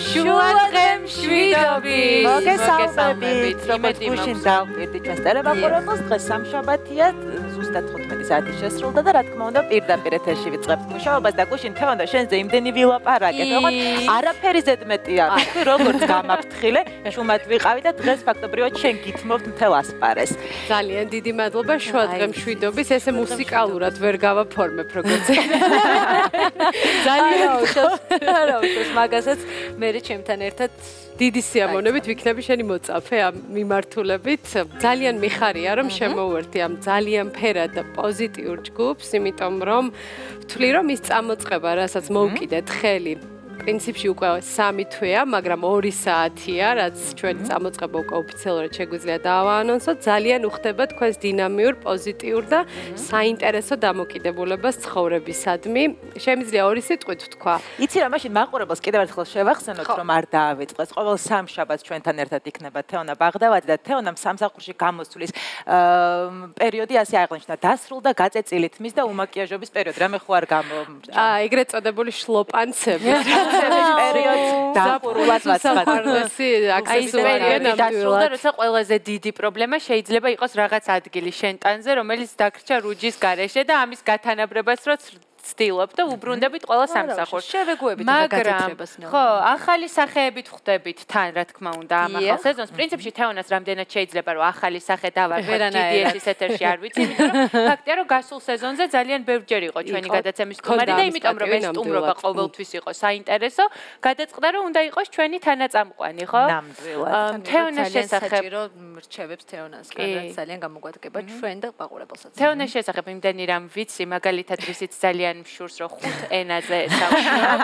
შუადღემ შვიდობით. მოგესალმებით, როგორც გუშინ დავპირდი ჩვენს ტელემაყურებელს, დღეს სამშაბათია, ზუსტად 15 საათი შესრულდა და რა თქმა უნდა პირდაპირ ეთერში ვიწყებთ მუშაობას და გუშინ თეონდა შენზე იმდენი ვილაპარაკეთ, როგორც არაფერი ზედმეტი არ თქვი, როგორც გამაფრთხილე, შუმად ვიყავი და დღეს ფაქტობრივად შენ გითმობთ მთელ ასპარეს. ძალიან დიდი მადლობა შუადღემ შვიდობის, ესე მუსიკალურად ვერ გავაფორმებ როგორც ძალიან არავის მაგასაც მე ჩემთან ერთად დიდი სიამოვნებით ვიქნები შენი მოწაფე ამ მიმართულებით. ძალიან მიხარია რომ შემოვერთდი ამ ძალიან ფერად და პოზიტიურ ჯგუფს, იმიტომ რომ ვთვლი რომ ის წამოწყება, რასაც მოვკიდეთ ხელი პრინციპში უკვე 3 თვეა, მაგრამ 2 საათია, რაც ჩვენი წამოწყება უკვე ოფიციალურად შეგვიძლია დავაანონსოთ. ძალიან უხდება თქვენს დინამიურ, პოზიტიურ და საინტერესო დამოკიდებულებას ცხოვრებისადმი. შემიძლია 2 სიტყვით ვთქვა. იცი რა, მაშინ მაყურებელს კიდევ ერთხელ შევახსენოთ, რომ არ დაავიწყდეს. ყოველ სამშაბათს ჩვენთან ერთად იქნება თეონა ბაღდავაძე და თეონამ სამსახურში გამოსვლის პერიოდი ასე აღნიშნა. დასრულდა გაწეწილით მის და უმაკიაჟობის პერიოდი. რამე ხო არ გამომრჩა? ეგრეთ წოდებული შლოპანცები. პერიოდს დაპურულად საყვარლესი აი პერიოდი დასრულდა, როცა ყველაზე დიდი პრობლემა შეიძლება იყოს რაღაც ადგილი შენტანზე, რომელიც დაგრჩა რუჯის გარეშე და ამის გათანაბრებას რო ცდილობ და უბრუნდებით ყველა სამსახურს. შევეგუებით გადაცემას. ხო, ახალი სახეებით ხვდებით თან, რა თქმა უნდა, ამ ახალ სეზონს. პრინციპში თეონას რამდენად შეიძლება რომ ახალი სახე დავარქვათ GDS-ის ეთერში არ ვიცი, იმიტომ რომ ფაქტია რომ გასულ სეზონზე ძალიან ბევრჯერ იყო ჩვენი გადაცემის სტუმარი და იმიტომ რომ ეს სტუმრობა ყოველთვის იყო საინტერესო, გადაწყდა რომ უნდა იყოს ჩვენი თანაწამყვანი, ხო? ნამდვილად. თეონას შესახებ რჩევებს თეონასგან, რაც ძალიან გამოგვადგება ჩვენ და მაყურებელსაც. თეონას შესახებ იმდენი რამ ვიცი, მაგალითად რისიც ძალიან მშურს რომ 5 ენაზე საუბრობ.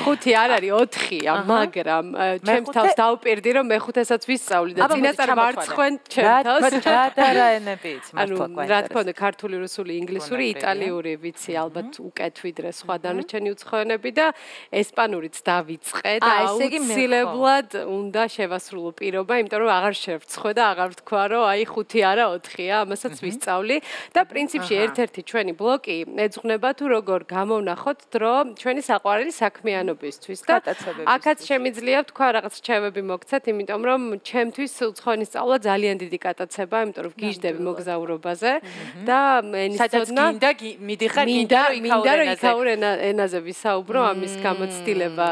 5 არ არის 4-ია, მაგრამ ჩემს თავს დავპირდი რომ მე-5-ესაც ვისწავლი და წინასწარ მარცხენ ჩემს თავს. რა ენები იცი მართლა ანუ რა თქმა უნდა ქართული, რუსული, ინგლისური, იტალიური ვიცი ალბათ უკეთ ვიდრე სხვა დანარჩენი უცხოენები და ესპანურიც დავიწყე და აუცილებლად უნდა შევასრულო პირობა, იმიტომ რომ აღარ შევწხვე და აღარ ვთქვა რომ აი 5 არა 4-ია, ამასაც ვისწავლი და პრინციპში ერთ-ერთი ჩვენი ბლოკი ეძღვნება თუ როგორ გამოვნახოთ დრო ჩვენი საყვარელი საქმიანობისთვის და აქაც შემიძლია თქვა რაღაც რჩევები მოგცეთ, იმიტომ რომ ჩემთვის უცხოენის სწავლა ძალიან დიდი კატაცება, იმიტომ რომ გიждდები მოგზაურობაზე და ენისწოდნა მიდიხარ მინდა რომ იქაურ ენაზე ვისაუბრო, ამის გამოცდილება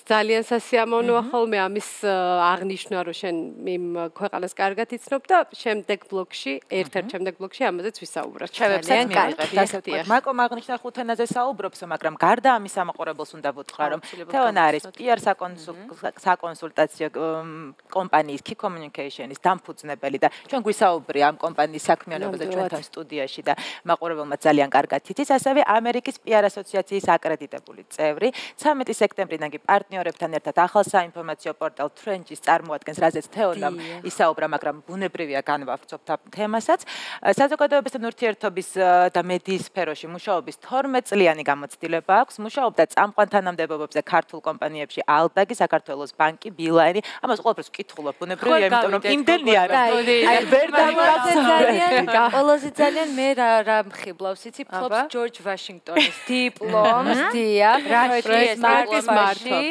ძალიან სასიამოვნოა ხოლმე ამის აღნიშვნა რომ შენ იმ ქვეყანას კარგად იცნობ და შემდეგ ბლოკში ერთ-ერთ შემდეგ ბლოკში ამაზეც ვისაუბროთ. რჩევებსაც მივიღებთ, ასე ვთქვათ. მაკომ აღნიშნა 5 ენაზე საუბრობს, მაგრამ გარდა ამის ამაყურებელს უნდა ვუთხრა, რომ თეონა არის PR საკონსულტაციო კომპანიის Key Communication-ის დამფუძნებელი და ჩვენ გვისაუბრია ამ კომპანიის საქმიანობაზე ჩვენთან სტუდიაში და მაყურებელმა ძალიან კარგად იცის, ასევე ამერიკის PR ასოციაციის აკრედიტებული წევრი. 13 სექტემბრიდან კი პარტნიორებთან ერთად ახალ საინფორმაციო პორტალ Trench-ის წარმოადგენს, რაზეც თეონამ ისაუბრა, მაგრამ ბუნებრივია განვავრცობთ ამ თემასაც. საზოგადოებასთან ურთიერთობის და მედიის სფეროში მუშაობის 12 წლიანი გამოცდილება აქვს. მუშაობდა წამყვან თანამდებობებზე ქართულ კომპანიებში ალდაგი, საქართველოს ბანკი, ბილაინი. ამას ყველაფერს ვკითხულობ, ბუნებრივია, იმიტომ რომ იმდენი არა. აი ვერ დავიწყე ყველაზე ძალიან მე რა მხიბლავს, იცი, ფლობს ჯორჯ ვაშინგტონის დიპლომს, დიახ,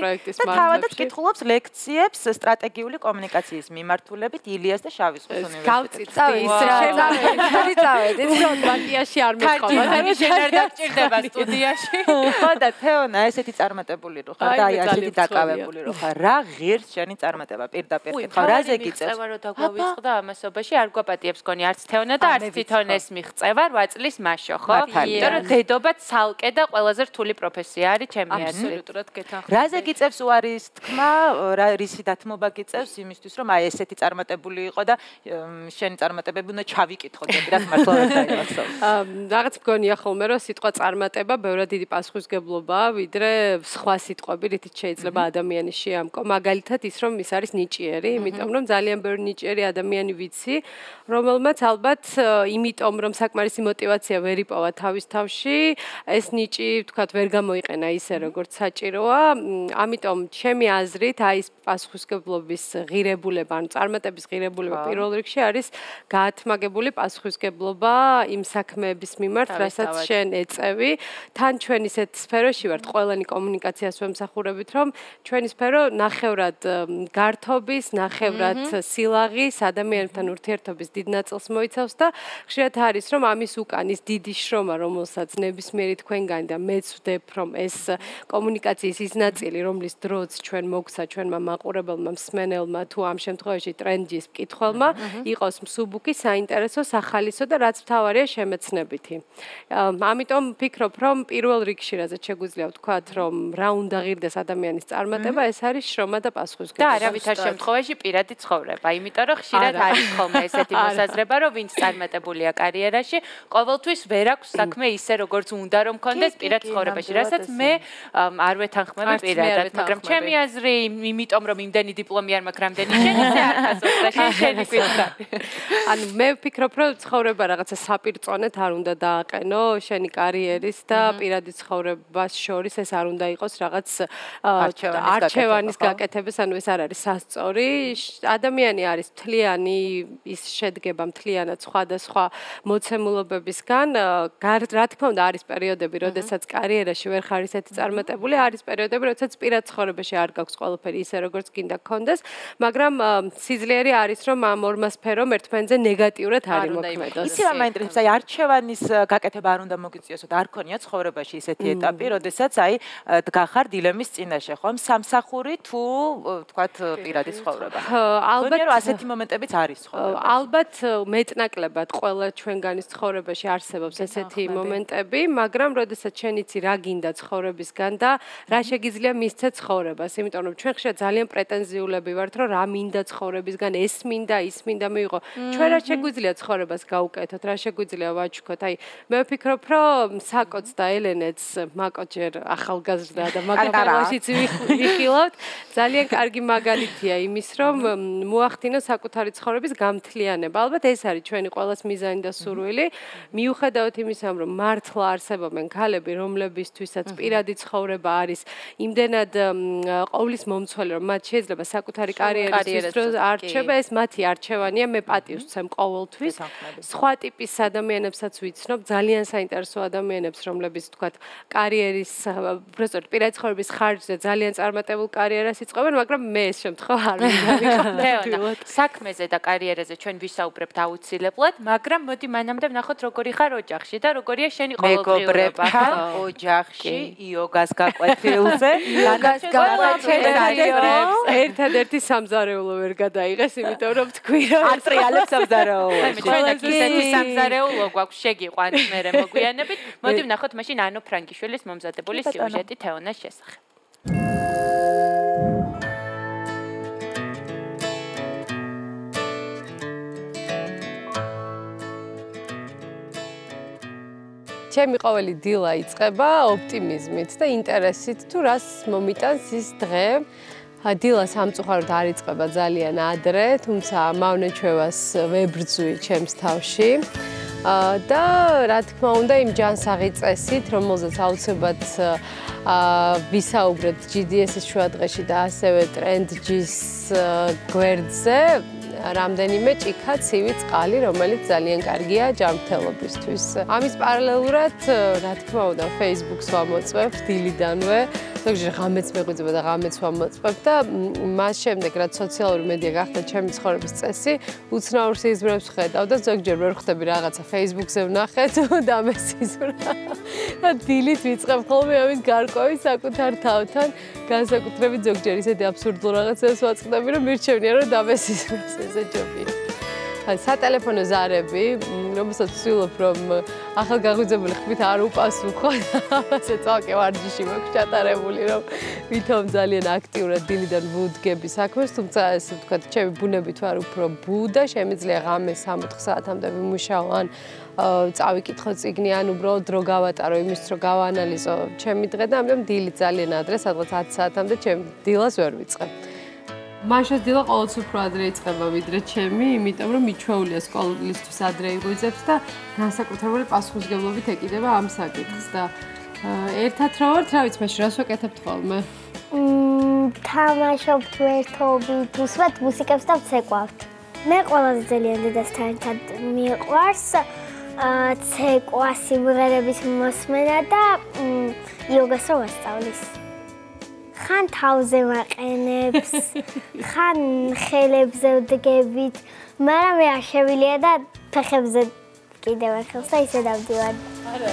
პროექტის და თავადაც კითხულობს ლექციებს სტრატეგიული კომუნიკაციის მიმართულებით ილიას და შავის ზღვის უნივერსიტეტში. წავედით. ბანკიაში არ მეყობა. შენ არ დაგჭირდება სტუდიაში. ხო და თეონა ესეთი წარმატებული რო ხარ და აი ასეთი დაკავებული რო ხარ. რა ღირს შენი წარმატება პირდაპირ კითხავ, რაზე გიწევს? მიღწევა რო დაგვავიწყდა ამასობაში არ გვაპატიებს გონი არც თეონა და არც თვითონ ეს მიღწევა 8 წლის მაშო, ხო? იმიტომ რომ დედობა ცალკე და ყველაზე რთული პროფესია არის ჩემი აზრით. აბსოლუტურად გეთანხმები. რაზე გიწევს უარის თქმა, რისი დათმობა გიწევს იმისთვის, რომ აი ესეთი წარმატებული იყო და შენი წარმატებები უნდა ჩავიკითხოთ, რა მართლა ვერ დაიასო. რაღაც მგონია ხოლმე, რომ სიტყვა წარმატება ბევრად დიდი პასუხისგებლობაა, ვიდრე სხვა სიტყვები, რითიც შეიძლება ადამიანის შეამკო. მაგალითად ის, რომ ის არის ნიჭიერი, იმიტომ რომ ძალიან ბევრი ნიჭიერი ადამიანი ვიცი, რომელმაც ალბათ იმიტომ, რომ საკმარისი мотиваცია ვერ იპოვა თავის თავში, ეს ნიჭი, ვთქვათ, ვერ გამოიყენა ისე, როგორც საჭიროა. ამიტომ ჩემი აზრით აი ეს პასუხისგებლობის ღირებულება, ანუ წარმატების ღირებულება პირველ რიგში არის გაათმაგებული პასუხისგებლობა იმ საქმეების მიმართ, რასაც შენ ეწევი. თან ჩვენ ისეთ სფეროში ვართ, ყველანი კომუნიკაციას ვემსახურებით, რომ ჩვენი სფერო ნახევრად გართობის, ნახევრად სილაღის, ადამიანებთან ურთიერთობის დიდ ნაწილს მოიცავს და ხშირად არის, რომ ამის უკან ის დიდი შრომა, რომელსაც ნებისმიერი თქვენგანი და მეც ვდებ, რომ ეს კომუნიკაციის ის ნაწილი, რომლის დროც ჩვენ მოგცა ჩვენმა მაყურებელმა, მსმენელმა თუ ამ შემთხვევაში ტრენდის მკითხველმა, იყოს მსუბუქი, საინტერესო, სახალისო და რაც მთავარია შემეცნებითი. ამიტომ ვფიქრობ, რომ პირველ რიგში რაზეც შეგვიძლია ვთქვათ, რომ რა უნდა ღირდეს ადამიანის წარმატება, ეს არის შრომა და პასუხისმგებლობა. და არავითარ შემთხვევაში პირადი ცხოვრება, იმიტომ რომ ხშირად არის ხოლმე ესეთი მოსაზრება, რომ ვინც წარმატებულია კარიერაში, ყოველთვის ვერ აქვს საქმე ისე, როგორც უნდა რომ კონდეს პირად ცხოვრებაში, რასაც მე არ ვეთანხმები პირადად, მაგრამ ჩემი აზრი, იმიტომ რომ იმდენი დიპლომი არ მაქვს, რამდენი შენ ისე არ გასწორდა და შენი გვიწყდა. ანუ მე ვფიქრობ, რომ ცხოვრება რაღაცა საპირწონეთ არ უნდა დააყენო შენი კარიერის და პირადი ცხოვრებას შორის ეს არ უნდა იყოს რაღაც არჩევანის გაკეთების, ანუ ეს არ არის სასწორი. ადამიანი არის მთლიანი, ის შედგება მთლიანად სხვადასხვა მოცემულობებისგან. რა თქმა უნდა არის პერიოდები, როდესაც კარიერაში ვერ ხარ ისეთი წარმატებული, არის პერიოდები, როდესაც პირად ცხოვრებაში არ გაქვს ყველაფერი ისე როგორც გინდა გქონდეს, მაგრამ სიძლიერე არის, რომ ამ ორმა სფერომ ერთმანეთზე ნეგატიურად არ იმოქმედოს. ისევ მაინტერესებს, აი არჩევანის გაკეთება არ უნდა მოგიწიოსო და არ ქონია ცხოვრებაში ისეთი ეტაპი, როდესაც აი დგახარ დილემის წინაშე, ხომ? სამსახური თუ თქვათ პირადი ცხოვრება. ალბათ რომ ასეთი მომენტებიც არის ცხოვრებაში. ალბათ მეტნაკლებად ყველა ჩვენგანის ცხოვრებაში არსებობს ესეთი მომენტები, მაგრამ როდესაც შენ იცი რა გინდა ცხოვრებისგან და რა შეგიძლია მისცე ცხოვრებას, იმიტომ რომ ჩვენ ხშირად ძალიან პრეტენზიულები ვართ, რომ რა მინდა ცხოვრებისგან, ეს მინდა, ის მინდა მიიღო. ჩვენ რა შეგვიძლია ცხოვრებას გაუკეთოთ, რა შეგვიძლია ვაჩქოთ. აი, მე ვფიქრობ, რომ საკოც და ელენეც მაკოჯერ ახალგაზრდა და მაგალითიც ვიხილავთ, ძალიან კარგი მაგალითია იმის, რომ მოახდინო საკუთარი ცხოვრების გამთლიანება. ალბათ ეს არის ჩვენი ყველას მიზანი და სურვილი. მიუხედავად იმისა, რომ მართლა არსებობენ ქალები, რომლებისთვისაც პირადი ცხოვრება არის იმდენად ყოვლის მომცველი, რომ მათ შეიძლება საკუთარი კარიერის დროს არჩება, ეს მათი არჩევანია, მე პატივს ვცემ ყოველთვის. სხვა ტიპის ადამიანებსაც ვიცნობ, ძალიან საინტერესო ადამიანებს, რომლებიც თქვათ კარიერის, უბრალოდ პირადი ცხოვრების ხარჯზე ძალიან წარმატებულ კარიერას იწყებენ, მაგრამ მე ეს შემთხვევა არ მინდა. საქმეზე და კარიერაზე ჩვენ ვისაუბრებთ აუცილებლად, მაგრამ მოდი მანამდე ვნახოთ როგორი ხარ ოჯახში და როგორია შენი ყოველდღიურობა. ოჯახში იოგას გაყვეთილზე, იოგას გაყვეთილზე ერთადერთი სამზარეულო ვერ გადაიღეს, იმიტომ რომ თქვი რომ ატრიალებს სამზარეულო. ჩვენ ისეთი სამზარეულო გვაქვს შეგიყვანთ მერე მოგვიანებით. მოდი ვნახოთ მაშინ ანო ფრანგიშვილის მომზადებული სიუჟეტი თეონას შესახებ. ჩემი ყოველი დილა იწყება ოპტიმიზმით და ინტერესით თუ რას მომიტანს ის დღე. დილა სამწუხაროდ არ იწყება ძალიან ადრე, თუმცა მავნეჩევას ვებრძვი ჩემს თავში. და რა თქმა უნდა იმ ჯანსაღი წესით, რომელზეც აუცილებლად ვისაუბრეთ GDS-ის შუადღეში და ასევე ტრენდჯის გვერდზე, რამდენიმე ჭიქა ცივი წყალი, რომელიც ძალიან კარგია ჯანმრთელობისთვის. ამის პარალელურად, რა თქმა უნდა, Facebook-ს ვამოწმებ დილიდანვე, ზოგჯერ ღამეც მეღვიძება და ღამეც ვამოწმებ და მას შემდეგ, რაც სოციალური მედია გახდა ჩემი ცხოვრების წესი, უცნაურ სიზმრებს ვხედავ და ზოგჯერ ვერ ხვდები რაღაცა Facebook-ზე ვნახე თუ დამესიზმრა. და დილით ვიწყებ ხოლმე ამით გარკვევი საკუთარ თავთან, განსაკუთრებით ზოგჯერ ისეთი აბსურდულ რაღაცებს ვაწყდები, რომ მირჩევნია, რომ დამესიზმრას ესე ჯობია. სატელეფონო ზარები, რომელსაც ვცდილობ, რომ ახალგაზრდებული ხმით არ უპასუხო და ამაზე წავკე ვარჯიში მაქვს ჩატარებული, რომ ვითომ ძალიან აქტიურად დილიდან ვუდგები საქმეს, თუმცა ესე ვთქვათ, ჩემი ბუნებით ვარ უფრო ბუ და შემიძლია ღამე 3-4 საათამდე ვიმუშაო ან წავიკითხო წიგნი, ან უბრალოდ დრო გავატარო იმის, რომ გავაანალიზო ჩემი დღე და ამიტომ დილით ძალიან ადრე, სადღაც 10 საათამდე ჩემ დილას ვერ ვიწყებ. მაშინ დილა ყოველთვის უფრო ადრე იწყება ვიდრე ჩემი, იმიტომ რომ მიჩვეულია სკოლისთვის ადრე იღვიძებს და განსაკუთრებული პასუხისმგებლობით ეკიდება ამ საკითხს და ერთად რა ვართ, რა ვიცი, მაშინ რას ვაკეთებთ ხოლმე? თამაშობთ ერთობით, უსმენთ მუსიკებს და ვცეკვავთ. მე ყველაზე ძალიან დედასთან ერთად მიყვარს ცეკვა, სიმღერების მოსმენა და იოგას რომ ასწავლის. ხან თავზე მაყენებს, ხან ხელებზე ვდგებით, მაგრამ მე არ შევილია და ფეხებზე კიდევ ხელს და ისე დავდივარ. არა.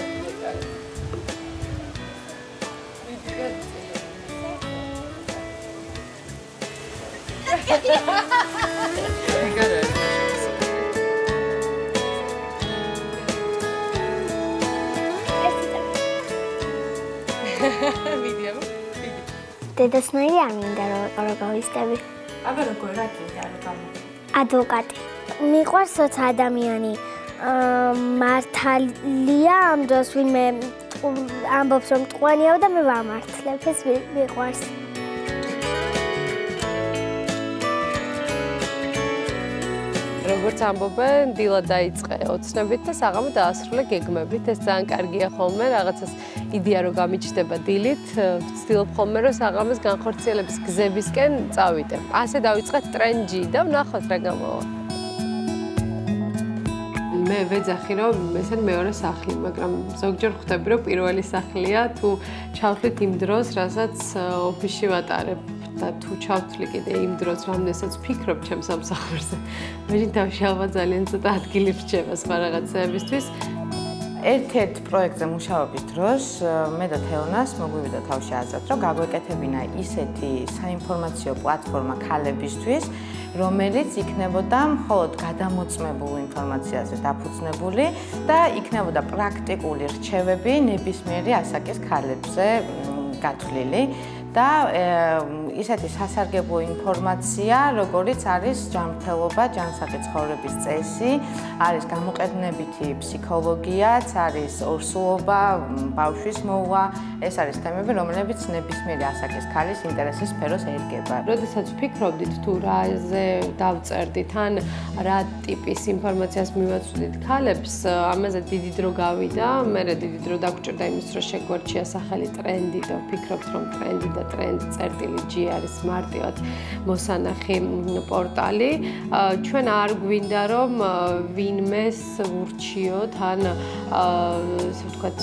დედასნაირი არ მინდა რომ ვიყო გავისტები. აბა როგორ რა გინდა რომ გამოვიდე? ადვოკატი. მიყვარს როცა ადამიანი მართალია ამ დროს ვინმე ამბობს რომ მტყვანიაო და მე ვამართლებ ეს მიყვარს. როგორც ამბობენ, დილა დაიწყე ოცნებით და საღამო დაასრულე გეგმებით. ეს ძალიან კარგია ხოლმე, რაღაცას იდეა რომ გამიჩნდება დილით, ვცდილობ ხოლმე რომ საღამოს განხორციელების გზებისკენ წავიდე. ასე დავიწყეთ ტრენჯი და ვნახოთ რა გამოვა. მე ვეძახი რომ ესენ მეორე სახლი, მაგრამ ზოგჯერ ხვდები რომ პირველი სახლია, თუ ჩავთვლით იმ დროს, რასაც ოფისში ვატარებ. და თუ ჩავთვლი კიდე იმ დროს, რამდენსაც ვფიქრობ ჩემს სამსახურზე. მაშინ თავში ალბათ ძალიან ცოტა ადგილი რჩება სხვა რაღაცებისთვის. ერთ-ერთ პროექტზე მუშაობის დროს მე და თეონას მოგვივიდა თავში აზრად, რომ გაგვეკეთებინა ისეთი საინფორმაციო პლატფორმა ქალებისთვის, რომელიც იქნებოდა მხოლოდ გადამოწმებულ ინფორმაციაზე დაფუძნებული და იქნებოდა პრაქტიკული რჩევები ნებისმიერი ასაკის ქალებზე გათვლილი. და ისეთი სასარგებლო ინფორმაცია, როგორიც არის ჯანმრთელობა, ჯანსაღი ცხოვრების წესი, არის გამოყენებითი ფსიქოლოგიაც, არის ორსულობა, ბავშვის მოვლა, ეს არის თემები, რომლებიც ნებისმიერი ასაკის ქალის ინტერესის სფეროს ერგება. როდესაც ვფიქრობდით თუ რაზე დავწერდით, ან რა ტიპის ინფორმაციას მივაწვდით ქალებს, ამაზე დიდი დრო გავიდა, მე დიდი დრო დაგვჭირდა იმის, რომ შეგვარჩია სახელი ტრენდი და ვფიქრობთ, რომ ტრენდი და ტრენდ.gi არის მარტივად მოსანახი პორტალი. ჩვენ არ გვინდა რომ ვინმეს ვურჩიოთ, ან ესე ვთქვათ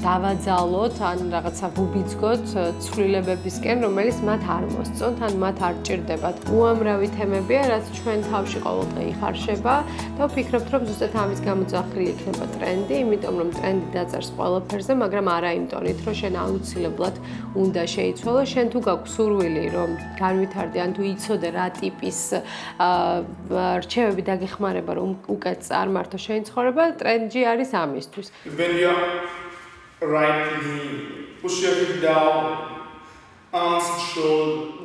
დავაძალოთ, ან რაღაცა ვუბიძგოთ ცვლილებებისკენ, რომელიც მათ არ მოსწონთ, ან მათ არ ჭირდებათ. უამრავი თემებია, რაც ჩვენ თავში ყოველდღე იხარშება და ვფიქრობთ, რომ ზუსტად ამის გამო ძახილი იქნება ტრენდი, იმიტომ რომ ტრენდი დაწერს ყველაფერზე, მაგრამ არა იმ ტონით, რომ შენ აუცილებლად უნდა შეიცვალო, შენ თუ გაქვს სურვილი, რომ განვითარდე, ან თუ იცოდე რა ტიპის რჩევები დაგეხმარება, რომ უკეთ წარმართო შენი ცხოვრება, ტრენდი არის ამისთვის.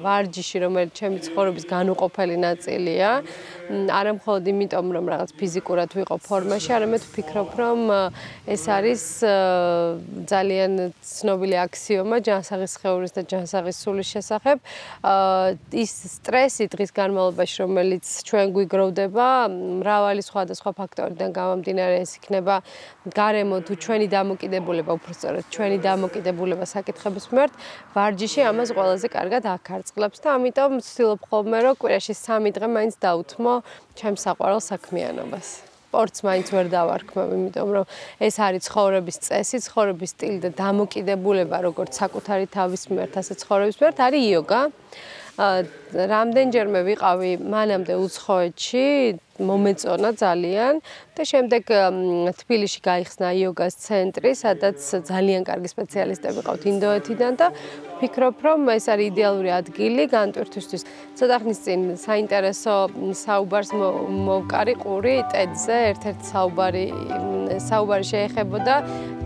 ვარჯიში, რომელიც ჩემი ცხოვრების განუყოფელი ნაწილია, არა მხოლოდ იმიტომ, რომ რაღაც ფიზიკურად ვიყო ფორმაში, არამედ ვფიქრობ, რომ ეს არის ძალიან ცნობილი აქსიომა ჯანსაღი სხეულის და ჯანსაღი სულის შესახებ. ის სტრესი დღის განმავლობაში, რომელიც ჩვენ გვიგროვდება, მრავალი სხვადასხვა ფაქტორიდან გამომდინარე, ეს იქნება გარემო თუ ჩვენი დამოკიდებულება, უბრალოდ ჩვენი დამოკიდებულება საკითხების მიმართ, ვარჯიში ამას ყველაზე კარგად აქარწყლებს და ამიტომ ვცდილობ ხოლმე, რომ კვირაში 3 დღე მაინც დავუთმო ჩემს საყვარელ საქმიანობას. სპორტს მაინც ვერ დავარქმევ, იმიტომ რომ ეს არის ცხოვრების წესი, ცხოვრების სტილი და დამოკიდებულება, როგორც საკუთარი თავის მიმართ, ასე ცხოვრების მიმართ არის იოგა. რამდენჯერმე ვიყავი მანამდე უცხოეთში, მომეწონა ძალიან და შემდეგ თბილისში გაიხსნა იოგას ცენტრი, სადაც ძალიან კარგი სპეციალისტები ყავთ ინდოეთიდან და ვფიქრობ, რომ ეს არის იდეალური ადგილი განტვირთვისთვის. ცოტა ხნის წინ საინტერესო საუბარს მოვკარი ყური TED-ზე, ერთ-ერთი საუბარი შეეხებოდა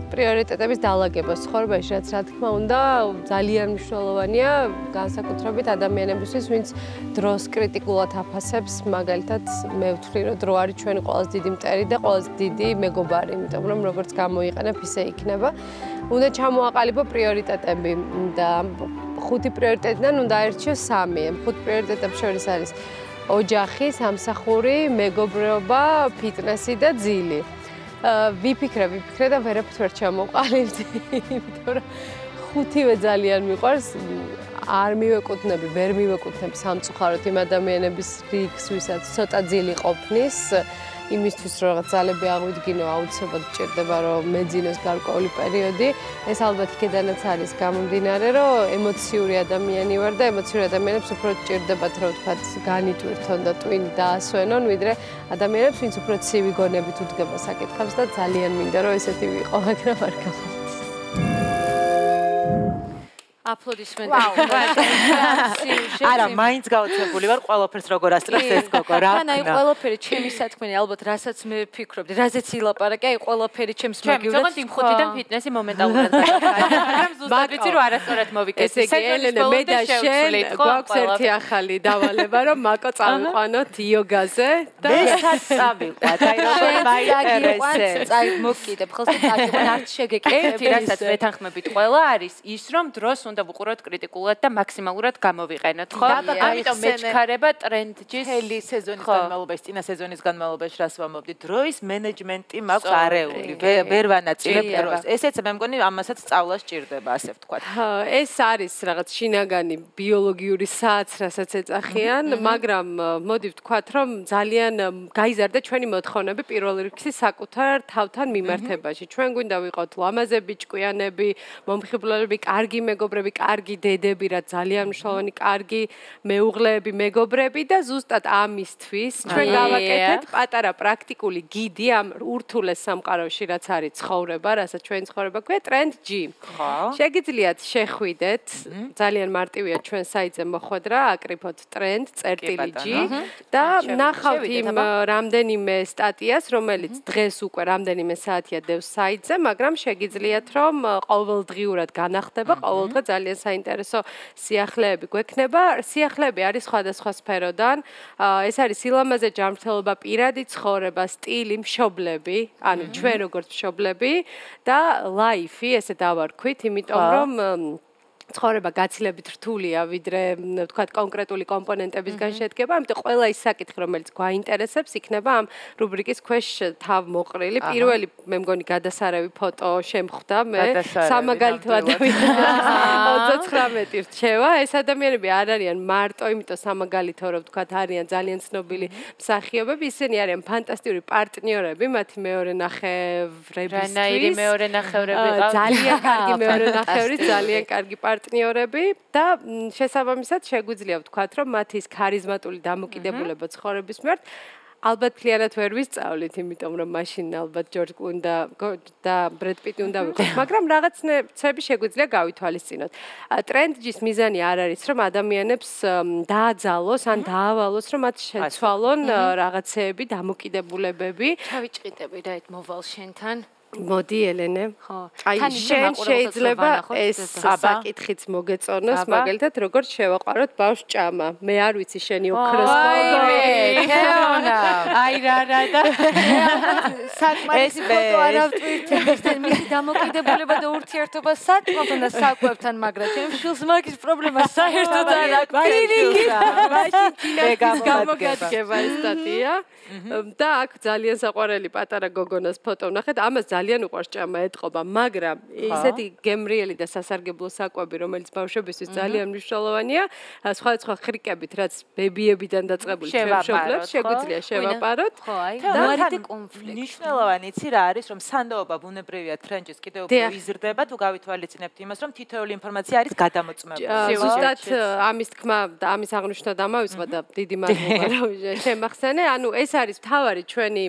პრიორიტეტების დალაგებას ცხოვრებაში, რაც რა თქმა უნდა ძალიან მნიშვნელოვანია განსაკუთრებით ადამიანებისთვის, ვინც დროს კრიტიკულად აფასებს, მაგალითად მე ვთვლი, რომ დრო არის ჩვენი ყველაზე დიდი მტერი და ყველაზე დიდი მეგობარი, იმიტომ რომ როგორც გამოიყენებ, ისე იქნება. უნდა ჩამოაყალიბო პრიორიტეტები და 5 პრიორიტეტიდან უნდა აერჩიო 3. 5 პრიორიტეტებს შორის არის ოჯახი, სამსახური, მეგობრობა, ფიტნესი და ძილი. ვიფიქრე და ვერაფერს ვერ ჩამოვყალიბდი, იმიტომ რომ ხუთივე ძალიან მიყვარს. არ მივეკუთვნები, ვერ მივეკუთვნები სამწუხაროდ იმ ადამიანების რიგს, ვისაც ცოტა ძილი ყოფნის. იმისთვის რომ რაღაც ძალები აღვიდგინო, აუცილებლად ჭირდება რომ მეძინოს გარკვეული პერიოდი. ეს ალბათ იქედანაც არის გამომდინარე, რომ ემოციური ადამიანი ვარ და ემოციური ადამიანებს უფრო ჭირდებათ რომ ვთქვათ განიტვირთონ და ტვინი დაასვენონ, ვიდრე ადამიანებს, ვინც უფრო ცივი გონებით უდგება საკითხებს და ძალიან მინდა რომ ესეთი ვიყო, მაგრამ არ გახალთ. აპლოდისმენტები. არა, მაინც გაოცებული ვარ ყველაფერს როგორ ასწრებს ეს გოგო რა. მან აი ყველაფერი ჩემი სათქმელი, ალბათ რასაც მე ვფიქრობდი, რაზეც ილაპარაკე, აი ყველაფერი ჩემს მაგივრად. ჩემ იმ ხუთიდან ფიტნესი მომენტალურად გაიხარა. მაგრამ ზუსტად ვიცი რომ არასწორად მოვიკეთე. ესე იგი, ელენე, მე და შენ გვაქვს ერთი ახალი დავალება, რომ მაკო წავიყვანოთ იოგაზე და მესაც წავიყვანთ. აი როგორ მაინტერესებს. აი მოკიდებ, ხოლმე წაგიყვან არც შეგეკეთე. ერთი რასაც ვეთანხმებით ყველა არის ის რომ დროს უნდა ვუყუროთ კრიტიკულად და მაქსიმალურად გამოვიყენოთ, ხო? ამიტომ მეჩქარება ტრენდჯის მთელი სეზონის განმავლობაში, წინა სეზონის განმავლობაში რას ვამბობდი, დროის მენეჯმენტი მაქვს არეული, ვერ ვანაწილებ დროს. ესეც მე მგონი ამასაც სწავლა სჭირდება, ასე ვთქვათ. ეს არის რაღაც შინაგანი ბიოლოგიური სააც, რასაც ეძახიან, მაგრამ მოდი ვთქვათ, რომ ძალიან გაიზარდა ჩვენი მოთხოვნები პირველ რიგში საკუთარ თავთან მიმართებაში. ჩვენ გვინდა ვიყოთ ლამაზები, ჭკვიანები, მომხიბლელები, კარგი მეგობრები, კარგი დედები, რა ძალიან მნიშვნელოვანი, კარგი მეუღლეები, მეგობრები და ზუსტად ამისთვის ჩვენ გავაკეთეთ პატარა პრაქტიკული გიდი ამ ურთულეს სამყაროში, რაც არის ცხოვრება, რასაც ჩვენი ცხოვრება ქვია Trend G. შეგიძლიათ შეხვიდეთ, ძალიან მარტივია ჩვენ საიტზე მოხვედრა, აკრიფოთ Trend წერტილი G და ნახავთ იმ რამდენიმე სტატიას, რომელიც დღეს უკვე რამდენიმე საათია დევს საიტზე, მაგრამ შეგიძლიათ რომ ყოველდღიურად განახდება, ყოველდღე ძალიან საინტერესო სიახლეები გვექნება. სიახლეები არის სხვადასხვა სფეროდან. ეს არის სილამაზე ჯანმრთელობა, პირადი ცხოვრება, სტილი, მშობლები, ანუ ჩვენ როგორც მშობლები და ლაიფი, ესე დავარქვით, იმიტომ რომ ცხოვრება გაცილებით რთულია, ვიდრე ვთქვათ კონკრეტული კომპონენტებისგან შედგება, ამიტომ ყველა ის საკითხი, რომელიც გვაინტერესებს, იქნება ამ რუბრიკის ქვეშ თავმოყრილი. პირველი მე მგონი გადასარევი ფოტო შემხვდა მე სამაგალითო ადამიანი 39 რჩევა. ეს ადამიანები არ არიან მარტო, იმიტომ სამაგალითო რომ ვთქვათ არიან ძალიან ცნობილი მსახიობები, ისინი არიან ფანტასტიკური პარტნიორები, მათი მეორე ნახევრებისთვის. რანაირი მეორე ნახევრები ყავთ? ძალიან კარგი მეორე ნახევრი, ძალიან კარგი პარტნიორები და შესაბამისად შეგვიძლია ვთქვათ, რომ მათი ის ქარიზმატული დამოკიდებულება ცხოვრების მიმართ ალბათ ფლიანად ვერ ვისწავლით, იმიტომ რომ მაშინ ალბათ ჯორჯ კლუნი და ბრედ პიტი უნდა ვიყოთ, მაგრამ რაღაცნაირად შეგვიძლია გავითვალისწინოთ. ტრენდჯის მიზანი არ არის, რომ ადამიანებს დააძალოს ან დაავალოს, რომ მათ შეცვალონ რაღაცეები, დამოკიდებულებები. ჩავიჭყიდები რა ეს მოვალ შენთან. მოდი ელენე. აი შენ შეიძლება ეს საკითხიც მოგეწონოს, მაგალითად როგორც შევაყაროთ ბავშვ ჭამა. მე არ ვიცი შენი ოქროს მოგეწონა. აი რა და საკმარისი ფოტო არ ავტვირთებთ, მისი დამოკიდებულება და ურთიერთობა საკმაოდ და საკვებთან, მაგრამ ჩემ შვილს მაგის პრობლემა საერთოდ არ აქვს. მაშინ თინას გამოგადგება ეს სტატია. და აქ ძალიან საყვარელი პატარა გოგონას ფოტო ვნახეთ. ამას ძალიან უყვარს ჭამა ეთყობა, მაგრამ ისეთი გემრიელი და სასარგებლო საკვები, რომელიც ბავშვებისთვის ძალიან მნიშვნელოვანია, სხვადასხვა ხრიკებით, რაც ბებიებიდან დაწყებული მშობლებს შეგვიძლია შევაპაროთ. და მარტო კონფლიქტი. მნიშვნელოვანი იცი რა არის, რომ სანდოობა ბუნებრივია ტრენდჯის კიდევ უფრო იზრდება, თუ გავითვალისწინებთ იმას, რომ თითოეული ინფორმაცია არის გადამოწმებული. ზუსტად ამის თქმა და ამის აღნიშვნა დამავიწყდა და დიდი მადლობა რომ შემახსენე. ანუ ეს არის თავარი ჩვენი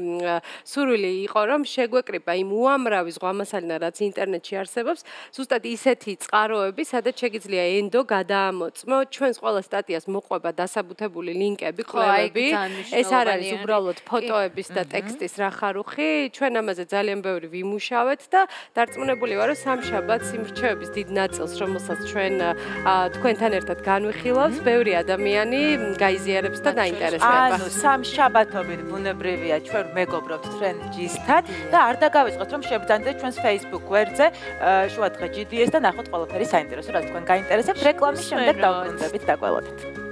სურვილი იყო, რომ შეგვეკრიბა იმ უამრავი ზღვამასალინა, რაც ინტერნეტში არსებობს, ზუსტად ისეთი წყაროები, სადაც შეგიძლია ენდო გადაამოწმო, ჩვენს ყველა სტატიას მოყვება დასაბუთებული ლინკები, კვლევები. ეს არ არის უბრალოდ ფოტოების და ტექსტის რახარუხი, ჩვენ ამაზე ძალიან ბევრი ვიმუშავეთ და დარწმუნებული ვარ, რომ სამშაბათს იმ რჩევების დიდ ნაწილს, რომელსაც ჩვენ თქვენთან ერთად განვიხილავთ, ბევრი ადამიანი გაიზიარებს და დაინტერესდება. ანუ სამშაბათობით ბუნებრივია ჩვენ მეგობრობთ ტრენდჯისთან და არ დაგავიწყოთ რომ შევბრძანდეთ ჩვენს Facebook გვერდზე შუადღე GDS და ნახოთ ყველაფერი საინტერესო რაც თქვენ გაინტერესებთ რეკლამის შემდეგ დავბრუნდებით და გველოდეთ.